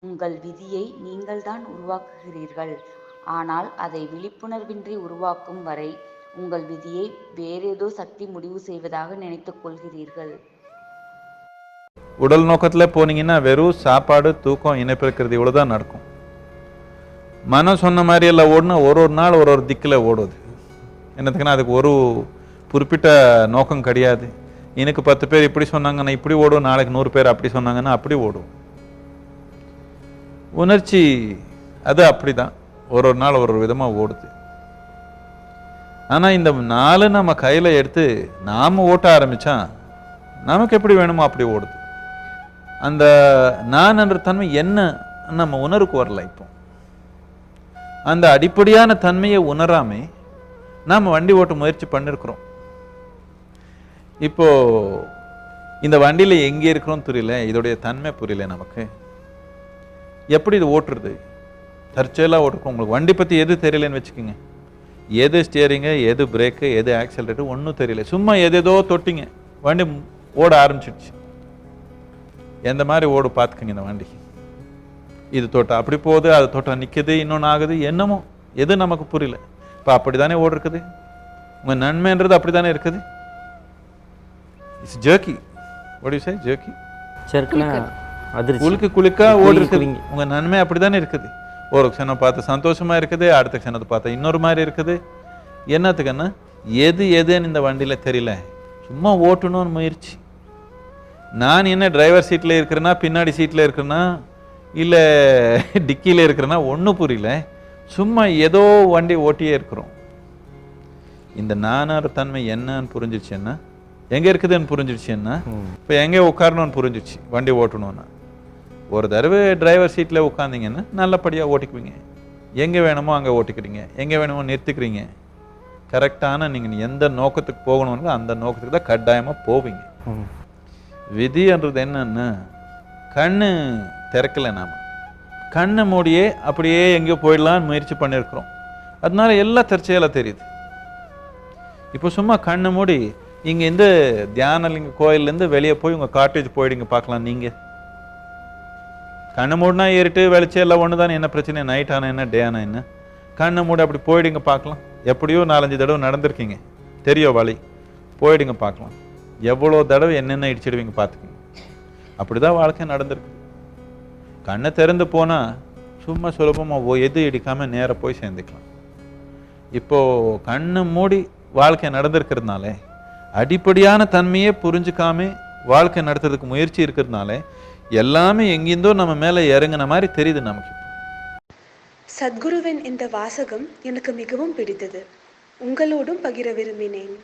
உங்கள் விதியை நீங்கள்தான் உருவாக்குகிறீர்கள். ஆனால் அதை விழிப்புணர்வின்றி உருவாக்கும் வரை உங்கள் விதியை வேறேதோ சக்தி முடிவு செய்வதாக நினைத்துக் கொள்கிறீர்கள். உடல் நோக்கத்தில் போனீங்கன்னா வெறும் சாப்பாடு, தூக்கம், இணைப்பிருக்கிறது இவ்வளோதான் நடக்கும். மனம் சொன்ன மாதிரி எல்லாம் ஓடுனா ஒரு நாள் ஒரு திக்கில் ஓடுது. என்னத்துக்குன்னா அதுக்கு ஒரு குறிப்பிட்ட நோக்கம் கிடையாது. எனக்கு 10 பேர் இப்படி சொன்னாங்கன்னா இப்படி ஓடும், நாளைக்கு 100 பேர் அப்படி சொன்னாங்கன்னா அப்படி ஓடும். உணர்ச்சி அது அப்படிதான் ஒரு நாள் ஒரு விதமாக ஓடுது. ஆனால் இந்த நாலு நம்ம கையில் எடுத்து நாம் ஓட்ட ஆரம்பித்தா நமக்கு எப்படி வேணுமோ அப்படி ஓடுது. அந்த நான் என்ற தன்மை என்ன நம்ம உணர்வுக்கு வரல. இப்போ அந்த அடிப்படையான தன்மையை உணராமே நாம் வண்டி ஓட்ட முயற்சி பண்ணிருக்கிறோம். இப்போ இந்த வண்டியில் எங்கே இருக்கிறோம் தெரியல, இதோடைய தன்மை புரியல நமக்கு. எப்படி இது ஓட்டுறது? தற்செயலாக ஓட்டுறோம். உங்களுக்கு வண்டி பற்றி எது தெரியலன்னு வச்சுக்கோங்க. எது ஸ்டியரிங்கு, எது பிரேக்கு, எது ஆக்சலரேட்டர் ஒன்றும் தெரியல. சும்மா எதேதோ தொட்டிங்க, வண்டி ஓட ஆரம்பிச்சிடுச்சு. எந்த மாதிரி ஓடு பார்த்துக்குங்க இந்த வண்டி. இது தொட்டா அப்படி போகுது, அது தொட்டா நிற்குது, இன்னொன்று ஆகுது, என்னமோ எது நமக்கு புரியல. இப்போ அப்படி தானே ஓடு இருக்குது. உங்கள் நன்மைன்றது அப்படி தானே இருக்குது. It's jerky. What you say? Jerky. குலுக்கு குலுக்கா ஓடு இருக்குது. உங்கள் நன்மை அப்படி தானே இருக்குது. ஒரு க்ஷணம் பார்த்து சந்தோஷமாக இருக்குது, அடுத்த க்ஷணத்தை பார்த்தா இன்னொரு மாதிரி இருக்குது. என்னத்துக்குன்னா எது எதுன்னு இந்த வண்டியில் தெரியல. சும்மா ஓட்டணும்னு முயற்சி. நான் என்ன டிரைவர் சீட்டில் இருக்கிறேன்னா, பின்னாடி சீட்டில் இருக்கிறேன்னா, இல்லை டிக்கியில் இருக்கிறேன்னா ஒன்றும் புரியல. சும்மா ஏதோ வண்டி ஓட்டியே இருக்கிறோம். இந்த நானார தன்மை என்னன்னு புரிஞ்சிடுச்சுன்னா, எங்கே இருக்குதுன்னு புரிஞ்சிடுச்சுன்னா, இப்போ எங்கே உட்காரணும்னு புரிஞ்சிடுச்சு. வண்டி ஓட்டணும்னா ஒரு தடவை டிரைவர் சீட்டில் உட்காந்திங்கன்னா நல்லபடியாக ஓட்டிக்குவீங்க. எங்கே வேணுமோ அங்கே ஓட்டிக்கிறீங்க, எங்கே வேணுமோ நிறுத்திக்கிறீங்க. கரெக்டான நீங்கள் எந்த நோக்கத்துக்கு போகணும்னு அந்த நோக்கத்துக்கு தான் கட்டாயமாக போவீங்க. விதின்றது என்னன்னா, கண்ணு திறக்கலை, நாம் கண்ணை மூடியே அப்படியே எங்கேயோ போயிடலான்னு முயற்சி பண்ணியிருக்கிறோம். அதனால எல்லாம் தற்செயலாக தெரியுது. இப்போ சும்மா கண்ணை மூடி இங்கேருந்து தியானலிங்க கோயிலேருந்து வெளியே போய் உங்கள் காட்டேஜ் போயிடுங்க பார்க்கலாம். நீங்கள் கண்ணை மூடினா ஏறிட்டு வெளிச்சம் எல்லாம் ஒன்று தானே, என்ன பிரச்சனை? நைட் ஆனால் என்ன, டே ஆனால் என்ன? கண்ணை மூடி அப்படி போயிடுங்க பார்க்கலாம். எப்படியோ 4-5 தடவை நடந்திருக்கீங்க, தெரியும் வழி. போயிடுங்க பார்க்கலாம். எவ்வளோ தடவை என்னென்ன இடிச்சிடுவீங்க பார்த்துக்கிங்க. அப்படி தான் வாழ்க்கை நடந்திருக்கு. கண்ணை திறந்து போனால் சும்மா சுலபமாக எது இடிக்காமல் நேராக போய் சேர்ந்துக்கலாம். இப்போது கண்ணை மூடி வாழ்க்கை நடந்திருக்கிறதுனால, அடிப்படையான தன்மையே புரிஞ்சுக்காம வாழ்க்கை நடத்துறதுக்கு முயற்சி இருக்கிறதுனால எல்லாமே எங்கிருந்தோ நம்ம மேலே இறங்கின மாதிரி தெரியுது நமக்கு. சத்குருவின் இந்த வாசகம் எனக்கு மிகவும் பிடித்தது. உங்களோடும் பகிர விரும்பினேன்.